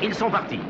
Ils sont partis.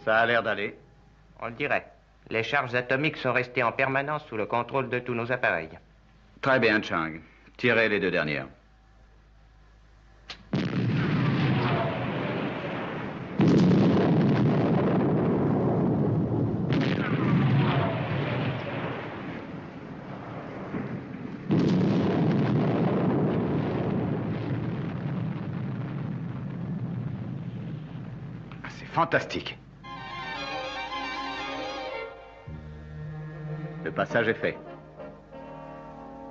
Ça a l'air d'aller. On le dirait. Les charges atomiques sont restées en permanence sous le contrôle de tous nos appareils. Très bien, Chang. Tirez les deux dernières. C'est fantastique. Le passage est fait.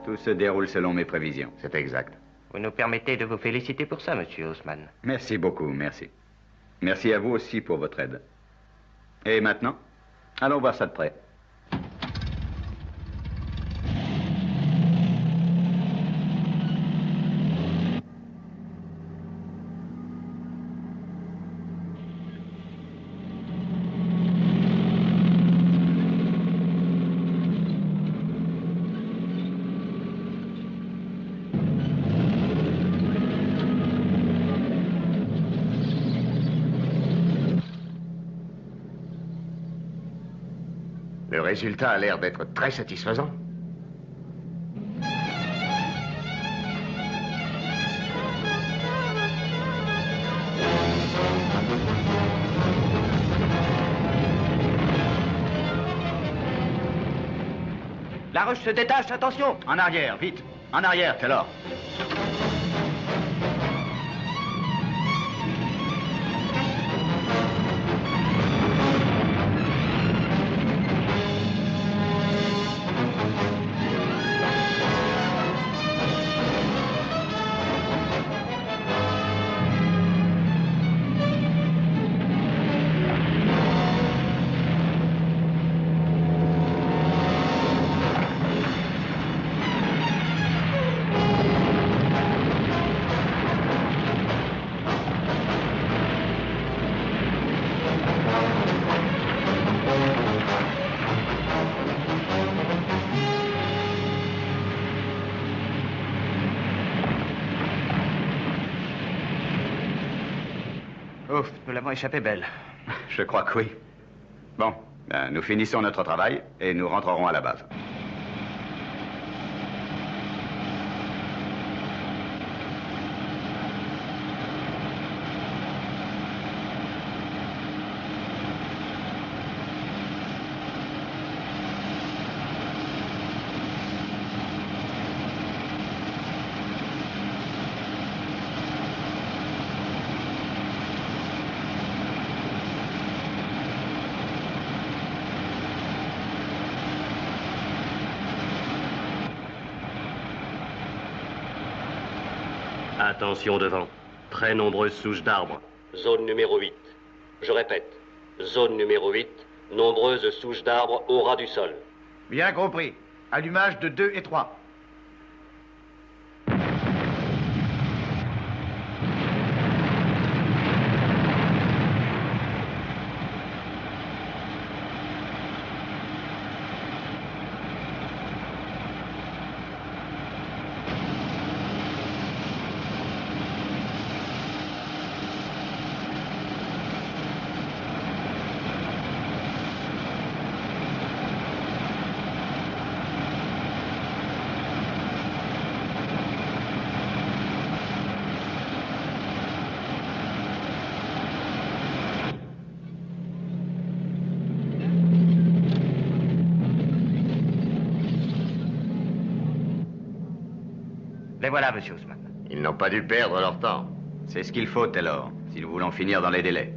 Tout se déroule selon mes prévisions. C'est exact. Vous nous permettez de vous féliciter pour ça, monsieur Haussmann. Merci beaucoup, merci. Merci à vous aussi pour votre aide. Et maintenant, allons voir ça de près. Le résultat a l'air d'être très satisfaisant. La roche se détache, attention! En arrière, vite. En arrière, Taylor. Ouf, nous l'avons échappé belle. Je crois que oui. Bon, ben, nous finissons notre travail et nous rentrerons à la base. Attention devant. Très nombreuses souches d'arbres. Zone numéro 8. Je répète. Zone numéro 8. Nombreuses souches d'arbres au ras du sol. Bien compris. Allumage de 2 et 3. Les voilà, monsieur Ousmane. Ils n'ont pas dû perdre leur temps. C'est ce qu'il faut, Taylor, si nous voulons finir dans les délais.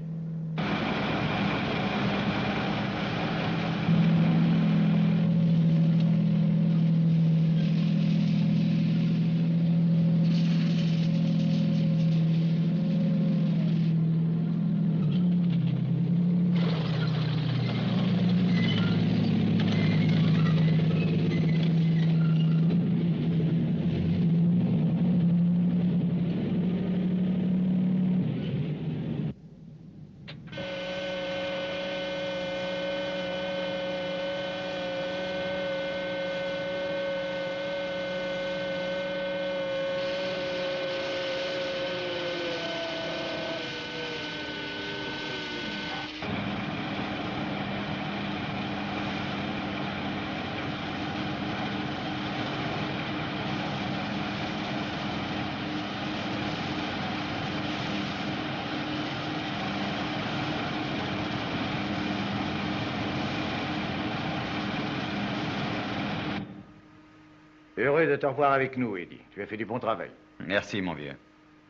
Heureux de te revoir avec nous, Eddie. Tu as fait du bon travail. Merci, mon vieux.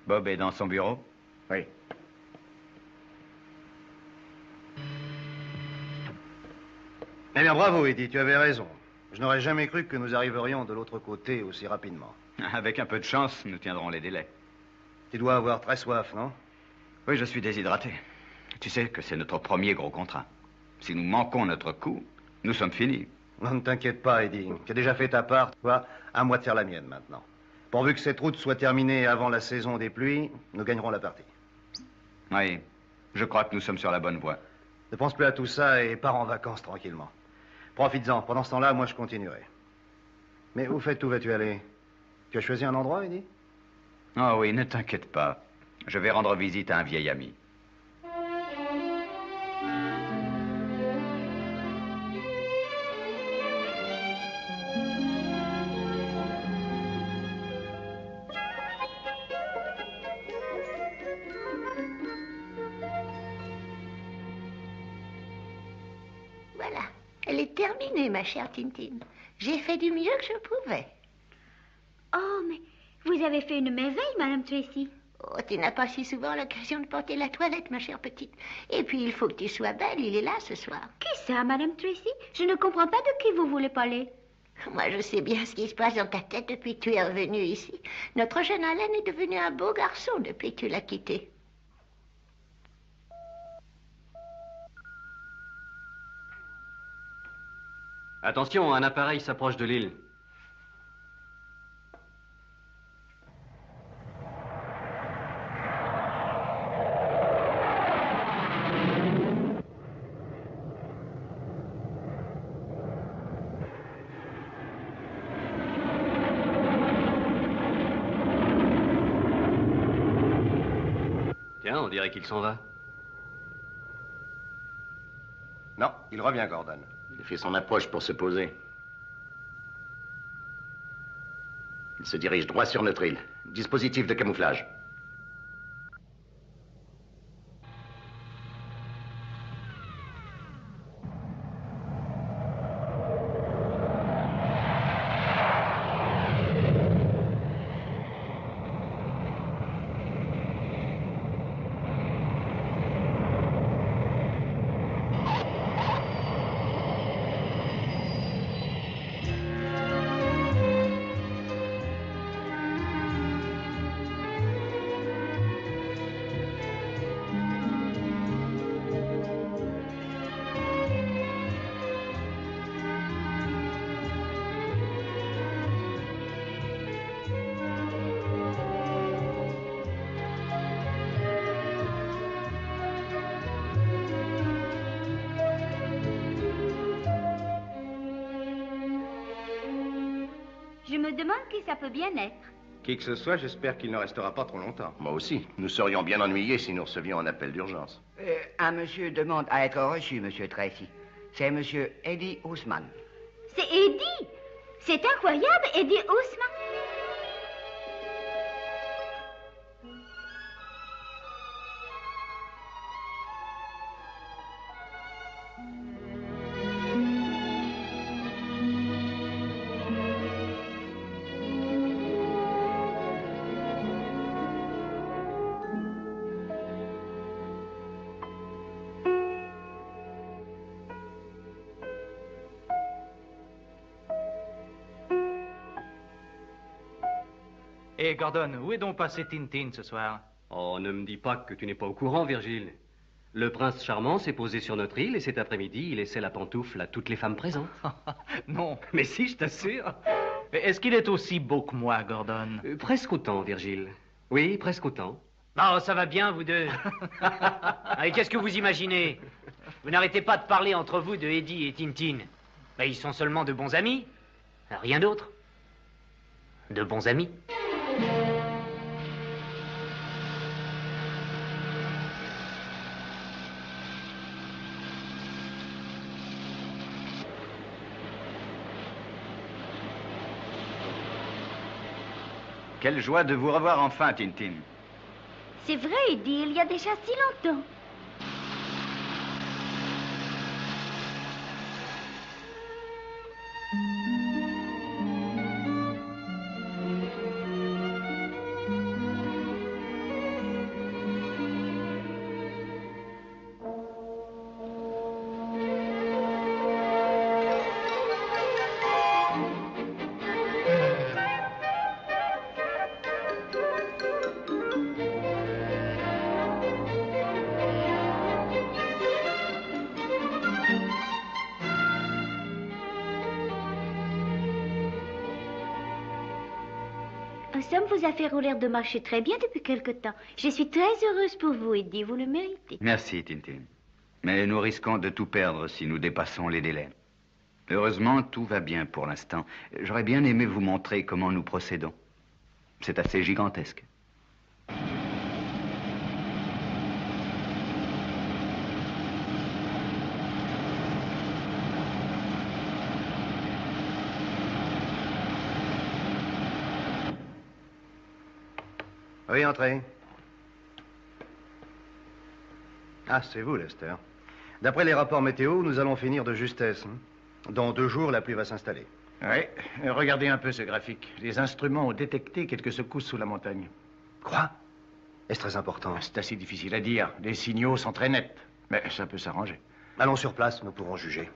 Bob est dans son bureau? Oui. Eh bien, bravo, Eddie, tu avais raison. Je n'aurais jamais cru que nous arriverions de l'autre côté aussi rapidement. Avec un peu de chance, nous tiendrons les délais. Tu dois avoir très soif, non? Oui, je suis déshydraté. Tu sais que c'est notre premier gros contrat. Si nous manquons notre coup, nous sommes finis. Non, ne t'inquiète pas, Eddie. Tu as déjà fait ta part, toi. À moi de faire la mienne, maintenant. Pourvu que cette route soit terminée avant la saison des pluies, nous gagnerons la partie. Oui, je crois que nous sommes sur la bonne voie. Ne pense plus à tout ça et pars en vacances tranquillement. Profites-en. Pendant ce temps-là, moi, je continuerai. Mais au fait, où vas-tu aller? Tu as choisi un endroit, Eddie? Oh oui, ne t'inquiète pas. Je vais rendre visite à un vieil ami. Voilà, elle est terminée, ma chère Tintine. J'ai fait du mieux que je pouvais. Oh, mais vous avez fait une merveille, Madame Tracy. Oh, tu n'as pas si souvent l'occasion de porter la toilette, ma chère petite. Et puis, il faut que tu sois belle, il est là ce soir. Qui ça, Madame Tracy? Je ne comprends pas de qui vous voulez parler. Moi, je sais bien ce qui se passe dans ta tête depuis que tu es revenu ici. Notre jeune Alain est devenu un beau garçon depuis que tu l'as quitté. Attention, un appareil s'approche de l'île. Tiens, on dirait qu'il s'en va. Non, il revient, Gordon. Il fait son approche pour se poser. Il se dirige droit sur notre île. Dispositif de camouflage. me demande qui ça peut bien être. Qui que ce soit, j'espère qu'il ne restera pas trop longtemps. Moi aussi. Nous serions bien ennuyés si nous recevions un appel d'urgence. Un monsieur demande à être reçu, monsieur Tracy. C'est monsieur Eddie Ousmane. C'est Eddie. C'est incroyable, Eddie Ousmane. Et Gordon, où est donc passé Tintin ce soir? Oh, ne me dis pas que tu n'es pas au courant, Virgile. Le prince charmant s'est posé sur notre île et cet après-midi, il laissait la pantoufle à toutes les femmes présentes. Non. Mais si, je t'assure. Est-ce qu'il est aussi beau que moi, Gordon? Presque autant, Virgile. Oui, presque autant. Oh, ça va bien, vous deux. Et qu'est-ce que vous imaginez? Vous n'arrêtez pas de parler entre vous de Eddie et Tintin. Ben, ils sont seulement de bons amis. Rien d'autre. De bons amis. Quelle joie de vous revoir enfin, Tintin. C'est vrai, Eddie, il y a déjà si longtemps. Sam vous a fait rouler de marcher très bien depuis quelque temps. Je suis très heureuse pour vous, Eddie. Vous le méritez. Merci, Tintin. Mais nous risquons de tout perdre si nous dépassons les délais. Heureusement, tout va bien pour l'instant. J'aurais bien aimé vous montrer comment nous procédons. C'est assez gigantesque. Oui, entrez. Ah, c'est vous, Lester. D'après les rapports météo, nous allons finir de justesse. Dans 2 jours, la pluie va s'installer. Oui, regardez un peu ce graphique. Les instruments ont détecté quelques secousses sous la montagne. Quoi? Est-ce très important? C'est assez difficile à dire. Les signaux sont très nets. Mais ça peut s'arranger. Allons sur place, nous pourrons juger.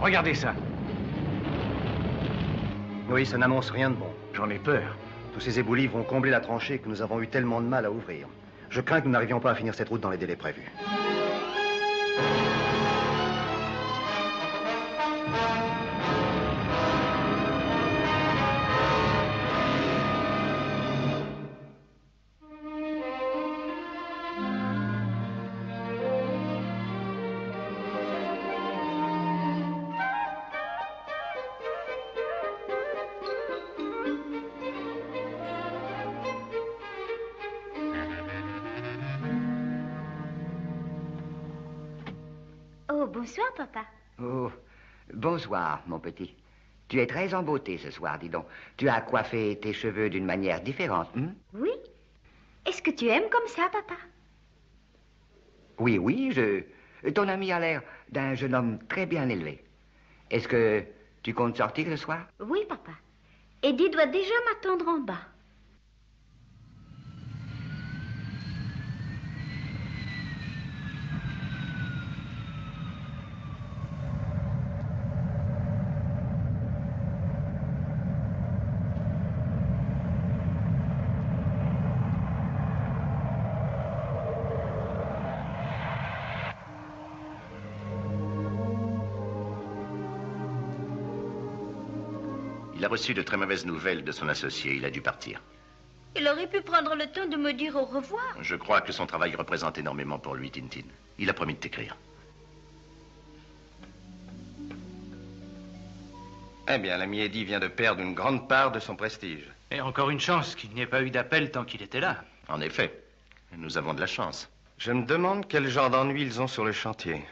Regardez ça. Oui, ça n'annonce rien de bon. J'en ai peur. Tous ces éboulis vont combler la tranchée que nous avons eu tellement de mal à ouvrir. Je crains que nous n'arrivions pas à finir cette route dans les délais prévus. Bonsoir, papa. Oh, bonsoir, mon petit. Tu es très en beauté ce soir, dis donc. Tu as coiffé tes cheveux d'une manière différente, hein? Oui. Est-ce que tu aimes comme ça, papa? Oui, oui, ton ami a l'air d'un jeune homme très bien élevé. Est-ce que tu comptes sortir ce soir? Oui, papa. Eddie doit déjà m'attendre en bas. Il a reçu de très mauvaises nouvelles de son associé. Il a dû partir. Il aurait pu prendre le temps de me dire au revoir. Je crois que son travail représente énormément pour lui, Tintin. Il a promis de t'écrire. Eh bien, l'ami Eddie vient de perdre une grande part de son prestige. Et encore une chance qu'il n'y ait pas eu d'appel tant qu'il était là. En effet, nous avons de la chance. Je me demande quel genre d'ennui ils ont sur le chantier.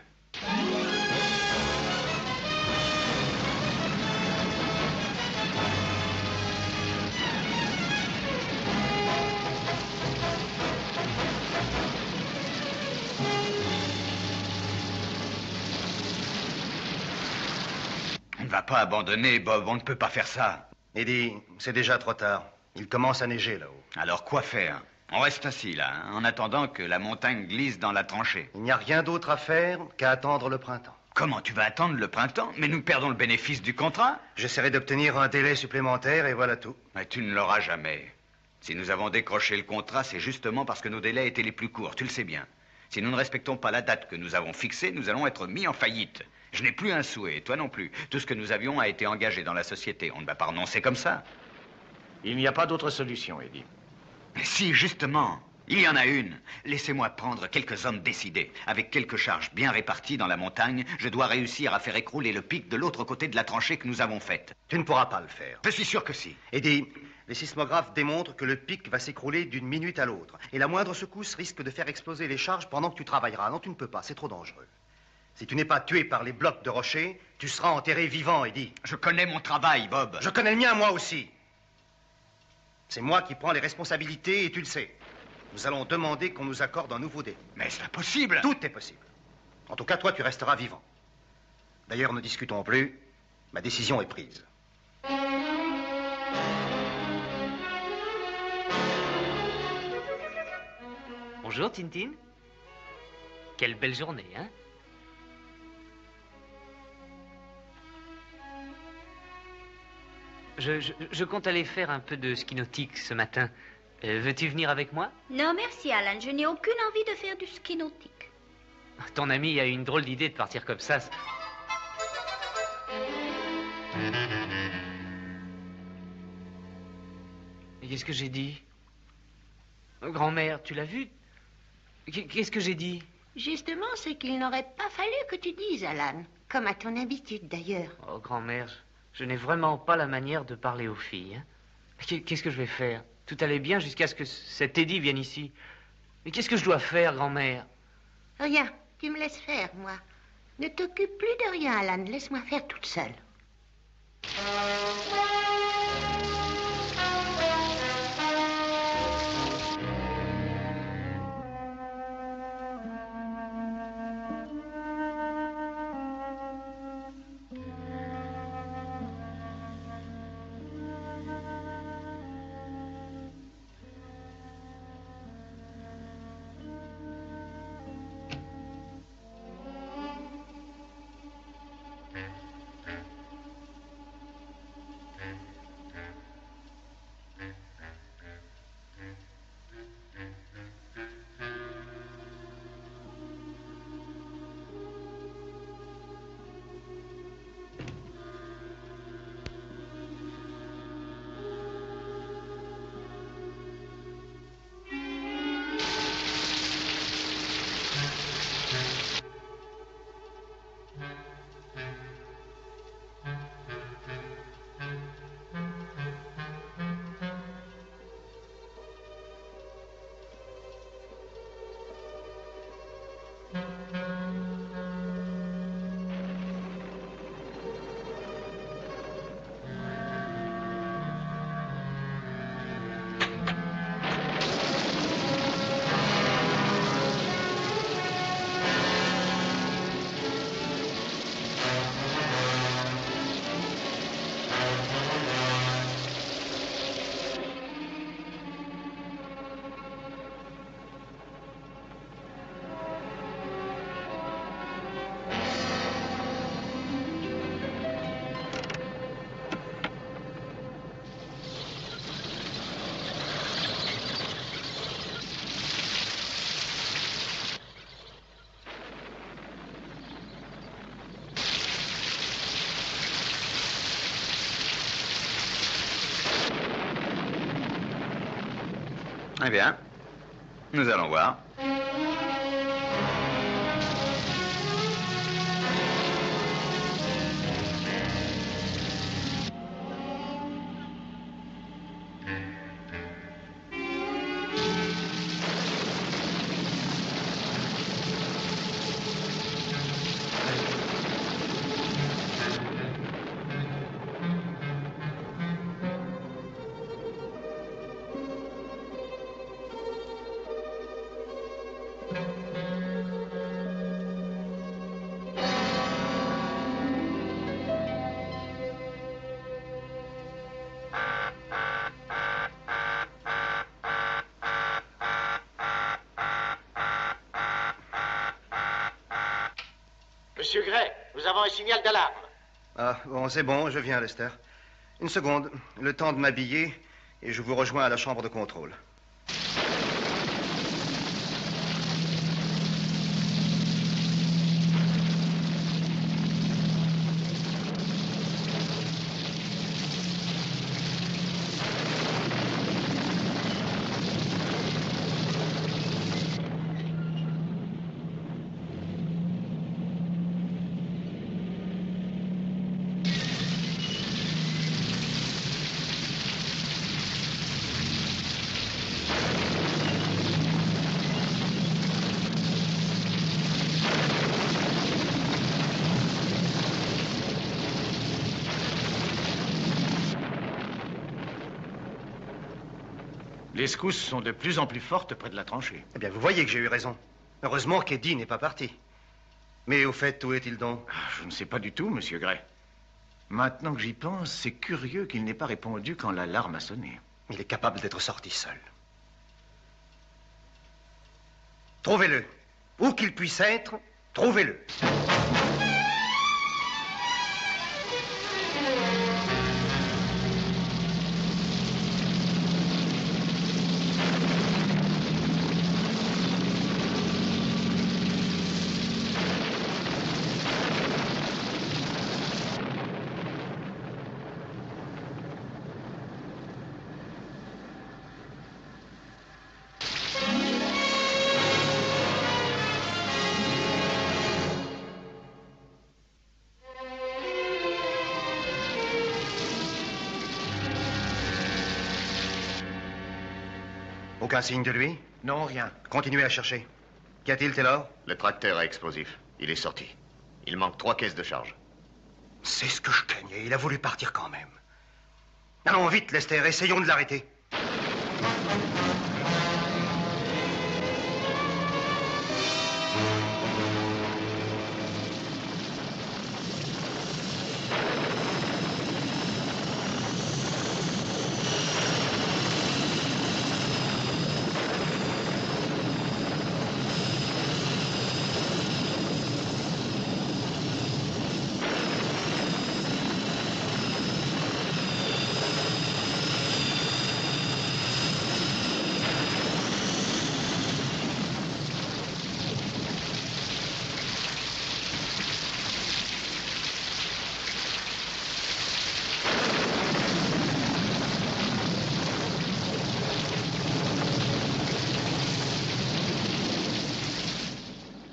On ne va pas abandonner, Bob. On ne peut pas faire ça. Eddie, c'est déjà trop tard. Il commence à neiger là-haut. Alors quoi faire? On reste assis là, hein, en attendant que la montagne glisse dans la tranchée. Il n'y a rien d'autre à faire qu'à attendre le printemps. Comment tu vas attendre le printemps? Mais nous perdons le bénéfice du contrat. J'essaierai d'obtenir un délai supplémentaire et voilà tout. Mais tu ne l'auras jamais. Si nous avons décroché le contrat, c'est justement parce que nos délais étaient les plus courts, tu le sais bien. Si nous ne respectons pas la date que nous avons fixée, nous allons être mis en faillite. Je n'ai plus un souhait, toi non plus. Tout ce que nous avions a été engagé dans la société. On ne va pas renoncer comme ça. Il n'y a pas d'autre solution, Eddie. Mais si, justement, il y en a une. Laissez-moi prendre quelques hommes décidés. Avec quelques charges bien réparties dans la montagne, je dois réussir à faire écrouler le pic de l'autre côté de la tranchée que nous avons faite. Tu ne pourras pas le faire. Je suis sûr que si. Eddie, les sismographes démontrent que le pic va s'écrouler d'une minute à l'autre. Et la moindre secousse risque de faire exploser les charges pendant que tu travailleras. Non, tu ne peux pas, c'est trop dangereux. Si tu n'es pas tué par les blocs de rochers, tu seras enterré vivant, Eddie. Je connais mon travail, Bob. Je connais le mien, moi aussi. C'est moi qui prends les responsabilités et tu le sais. Nous allons demander qu'on nous accorde un nouveau délai. Mais c'est impossible. Tout est possible. En tout cas, toi, tu resteras vivant. D'ailleurs, ne discutons plus. Ma décision est prise. Bonjour, Tintin. Quelle belle journée, hein? Je compte aller faire un peu de ski nautique ce matin. Veux-tu venir avec moi? Non, merci, Alan. Je n'ai aucune envie de faire du ski nautique. Ton ami a eu une drôle d'idée de partir comme ça. Et qu'est-ce que j'ai dit? Grand-mère, tu l'as vu? Qu'est-ce que j'ai dit? Justement, c'est qu'il n'aurait pas fallu que tu dises, Alan. Comme à ton habitude, d'ailleurs. Oh, grand-mère, je n'ai vraiment pas la manière de parler aux filles. Hein. Qu'est-ce que je vais faire? Tout allait bien jusqu'à ce que cet Eddie vienne ici. Mais qu'est-ce que je dois faire, grand-mère? Rien. Tu me laisses faire, moi. Ne t'occupe plus de rien, Alan. Laisse-moi faire toute seule. Très bien. Nous allons voir. Monsieur Gray, nous avons un signal d'alarme. Ah, bon, c'est bon, je viens, Lester. Une seconde, le temps de m'habiller, et je vous rejoins à la chambre de contrôle. Les secousses sont de plus en plus fortes près de la tranchée. Eh bien, vous voyez que j'ai eu raison. Heureusement qu'Eddie n'est pas parti. Mais au fait, où est-il donc? Je ne sais pas du tout, monsieur Gray. Maintenant que j'y pense, c'est curieux qu'il n'ait pas répondu quand l'alarme a sonné. Il est capable d'être sorti seul. Trouvez-le. Où qu'il puisse être, trouvez-le. Aucun signe de lui? Non, rien. Continuez à chercher. Qu'y a-t-il, Taylor? Le tracteur à explosif. Il est sorti. Il manque 3 caisses de charge. C'est ce que je craignais. Il a voulu partir quand même. Allons vite, Lester. Essayons de l'arrêter.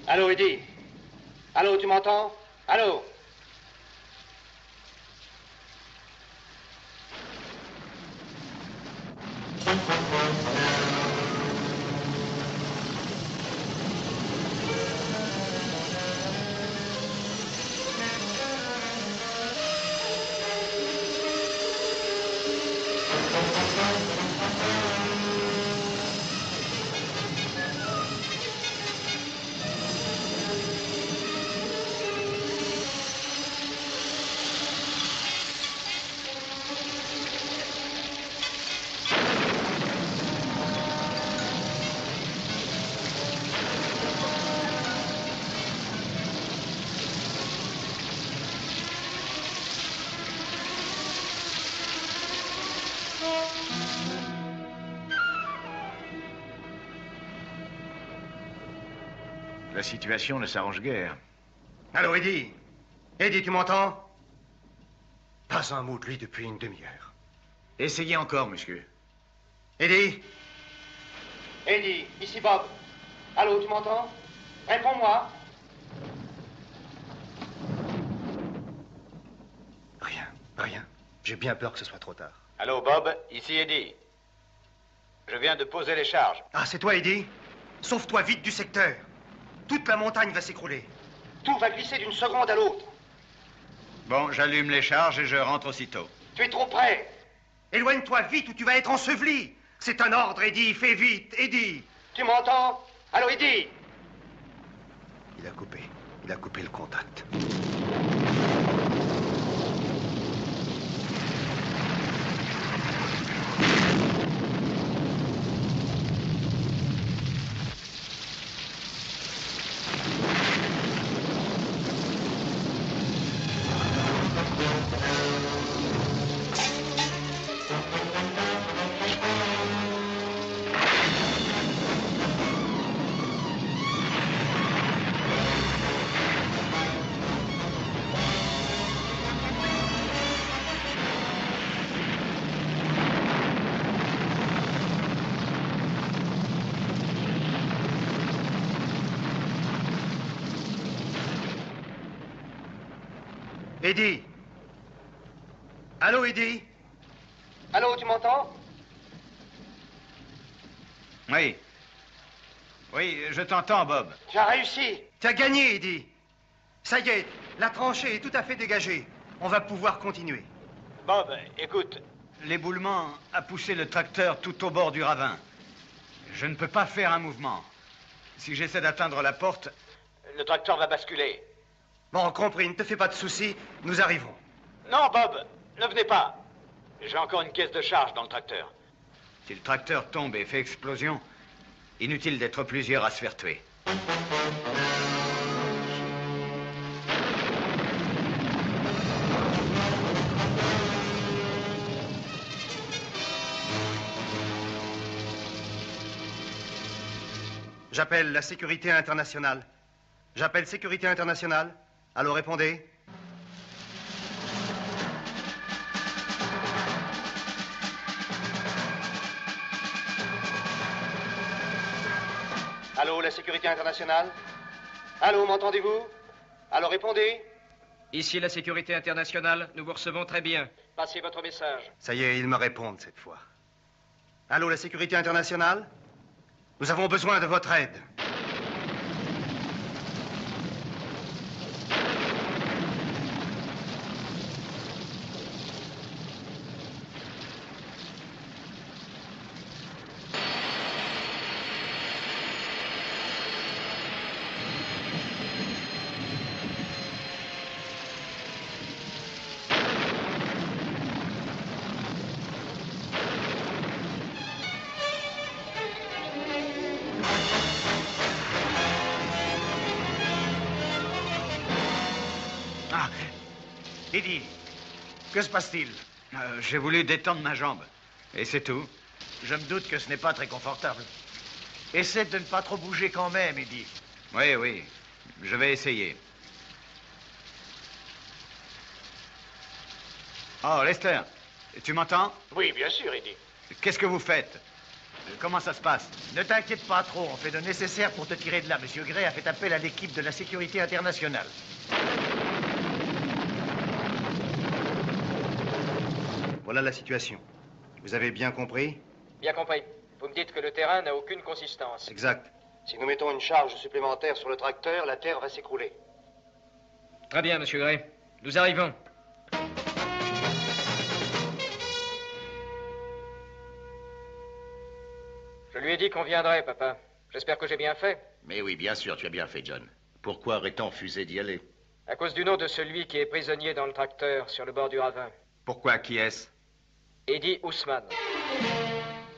Allô, Eddie? Allô, tu m'entends? Allô? La situation ne s'arrange guère. Allô, Eddie? Eddie, tu m'entends? Pas un mot de lui depuis une demi-heure. Essayez encore, monsieur. Eddie? Eddie, ici Bob. Allô, tu m'entends? Réponds-moi. Rien. J'ai bien peur que ce soit trop tard. Allô, Bob, ici Eddie. Je viens de poser les charges. Ah, c'est toi, Eddie? Sauve-toi vite du secteur. Toute la montagne va s'écrouler. Tout va glisser d'une seconde à l'autre. Bon, j'allume les charges et je rentre aussitôt. Tu es trop près. Éloigne-toi vite ou tu vas être enseveli. C'est un ordre, Eddie. Fais vite, Eddie. Tu m'entends? Allô, Eddie? Il a coupé le contact. Eddie? Allô, Eddie? Allô, tu m'entends? Oui. Oui, je t'entends, Bob. Tu as réussi. Tu as gagné, Eddie. Ça y est, la tranchée est tout à fait dégagée. On va pouvoir continuer. Bob, écoute. L'éboulement a poussé le tracteur tout au bord du ravin. Je ne peux pas faire un mouvement. Si j'essaie d'atteindre la porte... Le tracteur va basculer. Bon, compris, ne te fais pas de soucis, nous arrivons. Non, Bob, ne venez pas. J'ai encore une caisse de charge dans le tracteur. Si le tracteur tombe et fait explosion, inutile d'être plusieurs à se faire tuer. J'appelle la sécurité internationale. J'appelle sécurité internationale. Allô, répondez. Allô, la sécurité internationale? Allô, m'entendez-vous? Allô, répondez. Ici la sécurité internationale, nous vous recevons très bien. Passez votre message. Ça y est, ils me répondent cette fois. Allô, la sécurité internationale? Nous avons besoin de votre aide. Eddie, que se passe-t-il? J'ai voulu détendre ma jambe. Et c'est tout. Je me doute que ce n'est pas très confortable. Essaie de ne pas trop bouger quand même, Eddie. Oui, oui. Je vais essayer. Oh, Lester, tu m'entends? Oui, bien sûr, Eddie. Qu'est-ce que vous faites? Comment ça se passe? Ne t'inquiète pas trop, on fait le nécessaire pour te tirer de là. Monsieur Gray a fait appel à l'équipe de la sécurité internationale. Voilà la situation. Vous avez bien compris? Bien compris. Vous me dites que le terrain n'a aucune consistance. Exact. Si nous mettons une charge supplémentaire sur le tracteur, la terre va s'écrouler. Très bien, monsieur Gray. Nous arrivons. Je lui ai dit qu'on viendrait, papa. J'espère que j'ai bien fait. Mais oui, bien sûr, tu as bien fait, John. Pourquoi aurait-on refusé d'y aller? À cause du nom de celui qui est prisonnier dans le tracteur, sur le bord du ravin. Pourquoi, qui est-ce? Eddie Ousmane.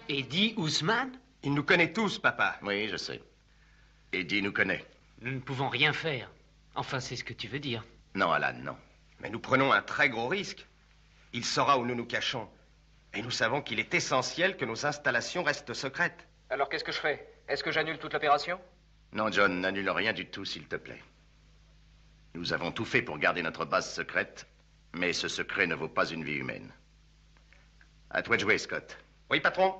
Eddie Ousmane? Il nous connaît tous, papa. Oui, je sais. Eddie nous connaît. Nous ne pouvons rien faire. Enfin, c'est ce que tu veux dire. Non, Alan, non. Mais nous prenons un très gros risque. Il saura où nous nous cachons. Et nous savons qu'il est essentiel que nos installations restent secrètes. Alors qu'est-ce que je fais? Est-ce que j'annule toute l'opération? Non, John, n'annule rien du tout, s'il te plaît. Nous avons tout fait pour garder notre base secrète, mais ce secret ne vaut pas une vie humaine. À toi de jouer, Scott. Oui, patron.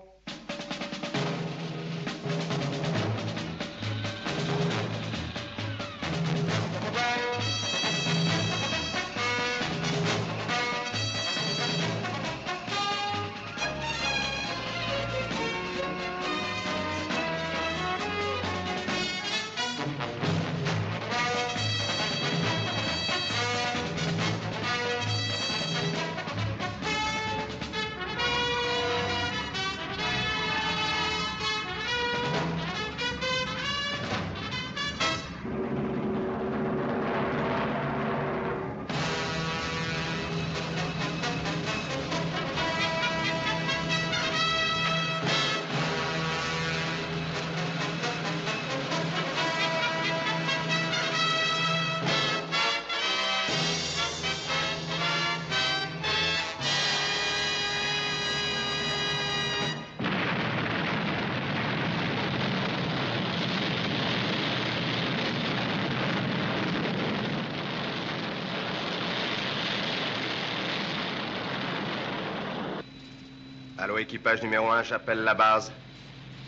Allô, équipage numéro 1, j'appelle la base.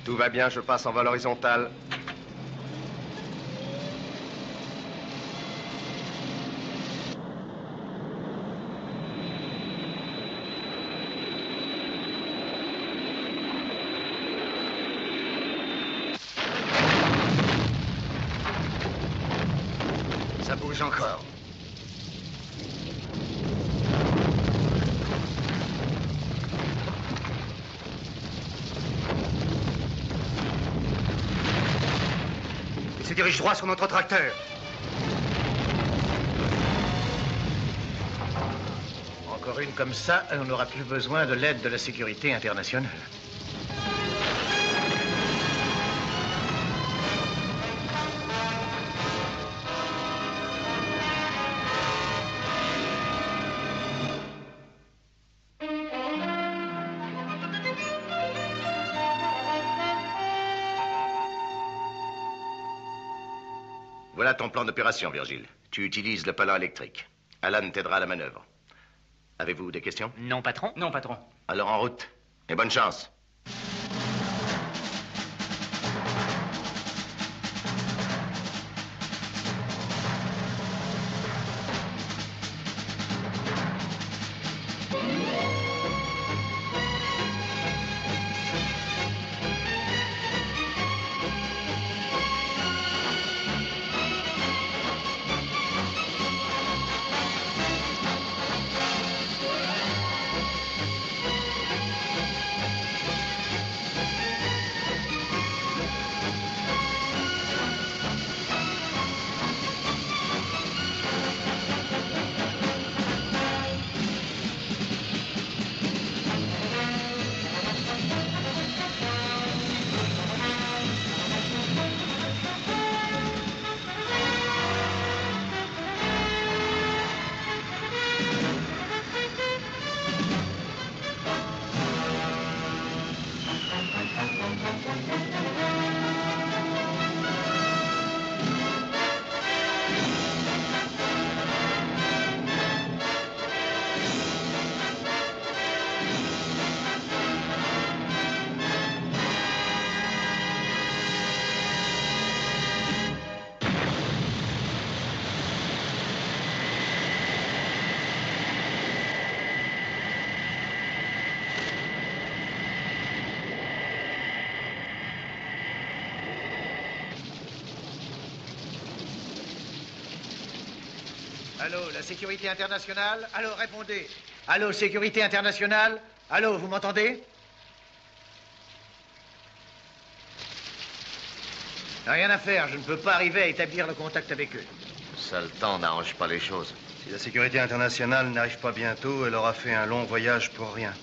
Tout va bien, je passe en vol horizontal. Ça bouge encore. Il se dirige droit sur notre tracteur. Encore une comme ça, on n'aura plus besoin de l'aide de la sécurité internationale. Voilà ton plan d'opération, Virgile. Tu utilises le palan électrique. Alan t'aidera à la manœuvre. Avez-vous des questions? Non, patron. Non, patron. Alors en route. Et bonne chance. Allô, la sécurité internationale? Allô, répondez. Allô, sécurité internationale? Allô, vous m'entendez? Rien à faire, je ne peux pas arriver à établir le contact avec eux. Ça, le temps n'arrange pas les choses. Si la sécurité internationale n'arrive pas bientôt, elle aura fait un long voyage pour rien.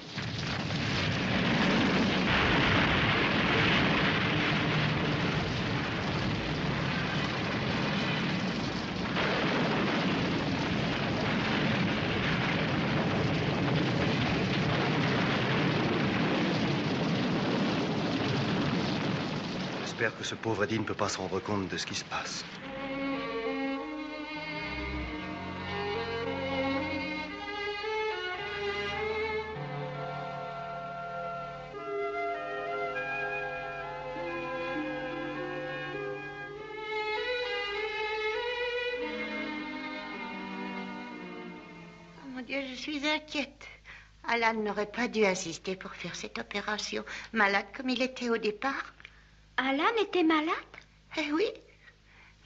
J'espère que ce pauvre Eddie ne peut pas se rendre compte de ce qui se passe. Oh mon Dieu, je suis inquiète. Alan n'aurait pas dû insister pour faire cette opération, malade comme il était au départ. Alan était malade? Eh oui.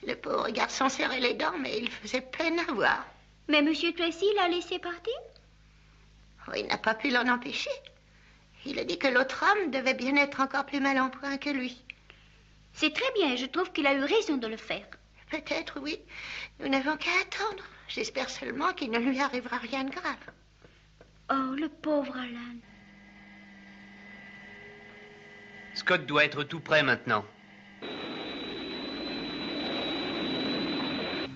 Le pauvre garçon serrait les dents, mais il faisait peine à voir. Mais Monsieur Tracy l'a laissé partir? Oh, il n'a pas pu l'en empêcher. Il a dit que l'autre homme devait bien être encore plus mal en point que lui. C'est très bien, je trouve qu'il a eu raison de le faire. Peut-être, oui. Nous n'avons qu'à attendre. J'espère seulement qu'il ne lui arrivera rien de grave. Oh, le pauvre Alan. Scott doit être tout prêt maintenant.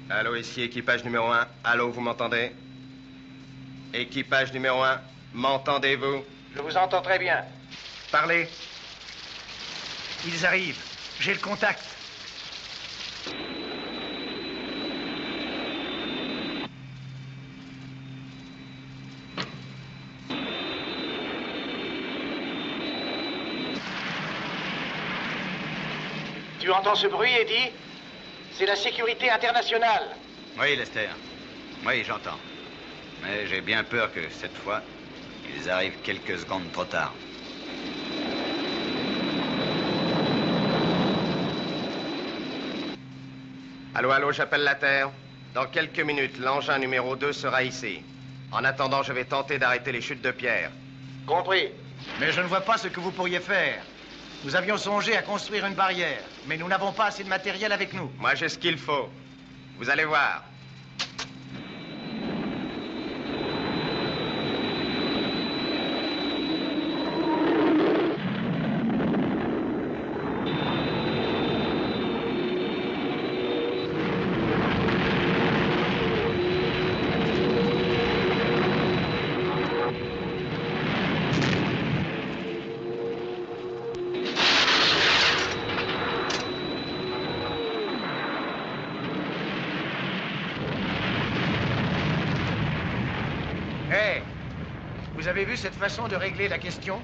Allô, ici équipage numéro 1. Allô, vous m'entendez? Équipage numéro 1, m'entendez-vous? Je vous entends très bien. Parlez. Ils arrivent. J'ai le contact. Tu entends ce bruit, Eddie? C'est la sécurité internationale. Oui, Lester. Oui, j'entends. Mais j'ai bien peur que, cette fois, ils arrivent quelques secondes trop tard. Allô, allô, j'appelle la Terre. Dans quelques minutes, l'engin numéro 2 sera ici. En attendant, je vais tenter d'arrêter les chutes de pierre. Compris. Mais je ne vois pas ce que vous pourriez faire. Nous avions songé à construire une barrière, mais nous n'avons pas assez de matériel avec nous. Moi, j'ai ce qu'il faut. Vous allez voir. Vous avez vu cette façon de régler la question?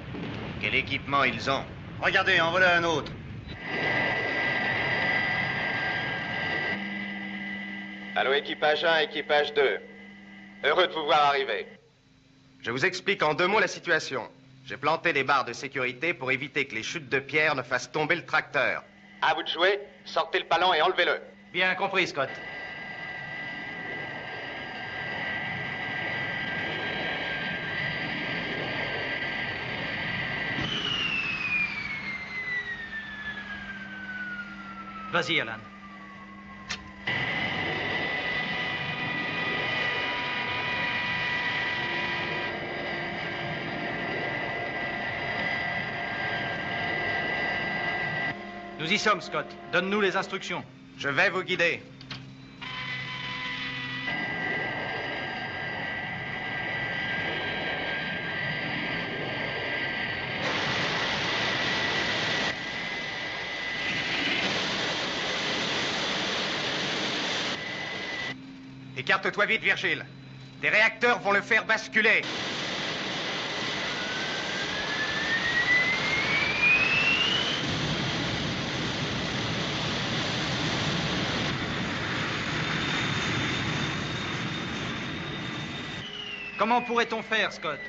Quel équipement ils ont? Regardez, en voilà un autre. Allô, équipage 1, équipage 2. Heureux de vous voir arriver. Je vous explique en 2 mots la situation. J'ai planté des barres de sécurité pour éviter que les chutes de pierre ne fassent tomber le tracteur. À vous de jouer, sortez le ballon et enlevez-le. Bien compris, Scott. Vas-y, Alan. Nous y sommes, Scott. Donne-nous les instructions. Je vais vous guider. Écarte-toi vite, Virgile. Des réacteurs vont le faire basculer. Comment pourrait-on faire, Scott?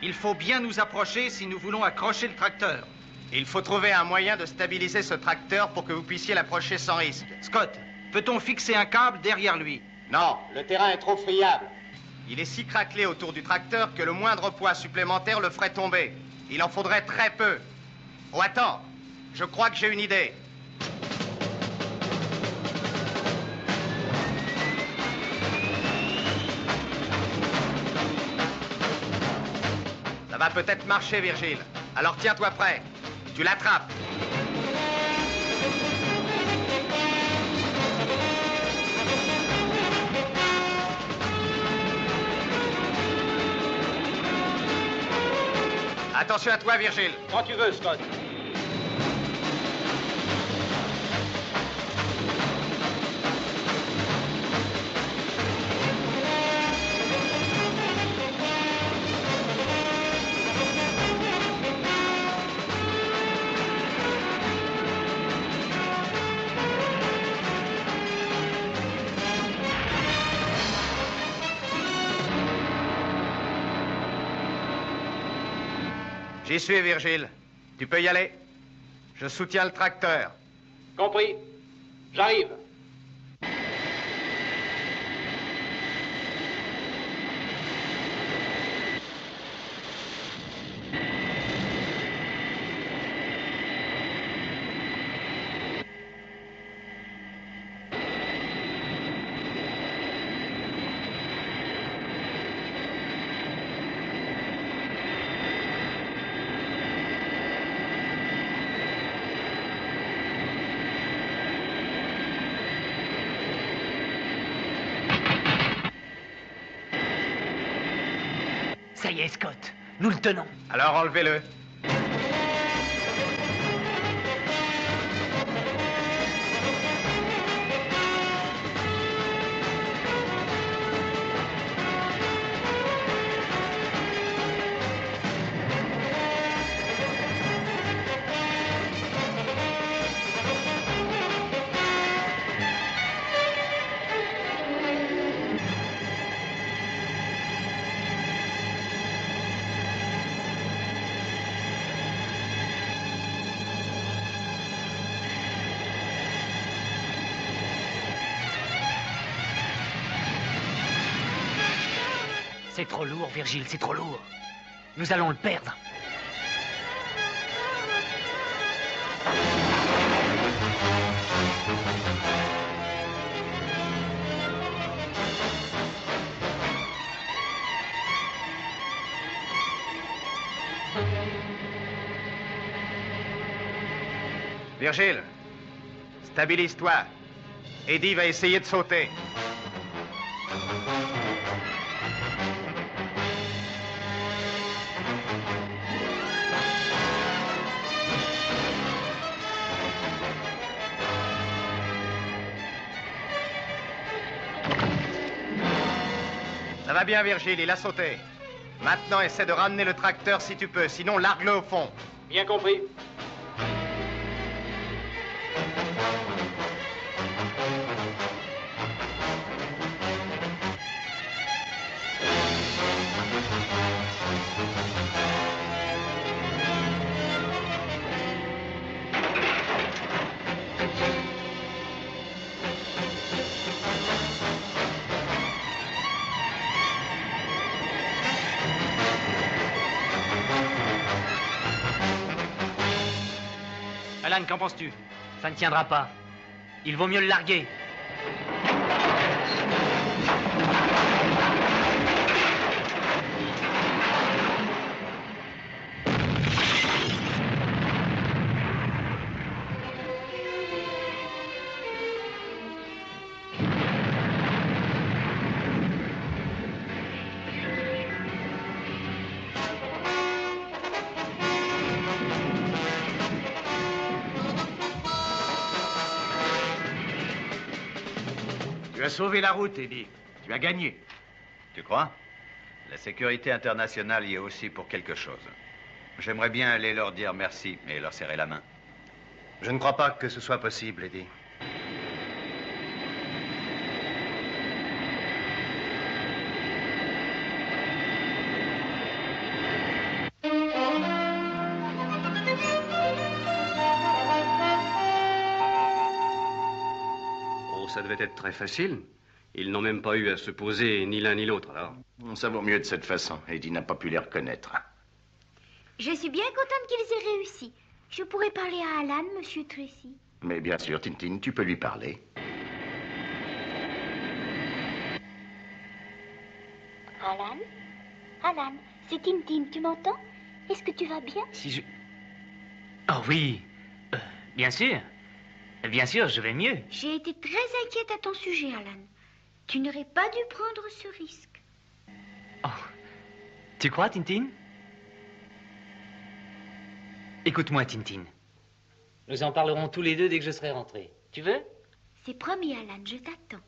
Il faut bien nous approcher si nous voulons accrocher le tracteur. Il faut trouver un moyen de stabiliser ce tracteur pour que vous puissiez l'approcher sans risque. Scott, peut-on fixer un câble derrière lui? Non. Le terrain est trop friable. Il est si craquelé autour du tracteur que le moindre poids supplémentaire le ferait tomber. Il en faudrait très peu. Oh, attends. Je crois que j'ai une idée. Ça va peut-être marcher, Virgile. Alors tiens-toi prêt. Tu l'attrapes. Attention à toi, Virgile. Quand tu veux, Scott. J'y suis, Virgile. Tu peux y aller. Je soutiens le tracteur. Compris. J'arrive. Ça y est, Scott. Nous le tenons. Alors enlevez-le. C'est trop lourd, Virgile, c'est trop lourd. Nous allons le perdre. Virgile, stabilise-toi. Eddie va essayer de sauter. Ça va bien, Virgile, il a sauté. Maintenant, essaie de ramener le tracteur si tu peux, sinon largue-le au fond. Bien compris. Alan, qu'en penses-tu? Ça ne tiendra pas. Il vaut mieux le larguer. Tu as sauvé la route, Eddie. Tu as gagné. Tu crois? La sécurité internationale y est aussi pour quelque chose. J'aimerais bien aller leur dire merci et leur serrer la main. Je ne crois pas que ce soit possible, Eddie. Oh, ça devait être très facile. Ils n'ont même pas eu à se poser ni l'un ni l'autre, alors. Ça vaut mieux de cette façon. Eddie n'a pas pu les reconnaître. Je suis bien contente qu'ils aient réussi. Je pourrais parler à Alan, monsieur Tracy. Mais bien sûr, Tintin, tu peux lui parler. Alan? Alan, c'est Tintin, tu m'entends? Est-ce que tu vas bien? Si je... Oh oui, bien sûr. Bien sûr, je vais mieux. J'ai été très inquiète à ton sujet, Alan. Tu n'aurais pas dû prendre ce risque. Oh, tu crois, Tintin? Écoute-moi, Tintin. Nous en parlerons tous les deux dès que je serai rentré. Tu veux? C'est promis, Alan, je t'attends.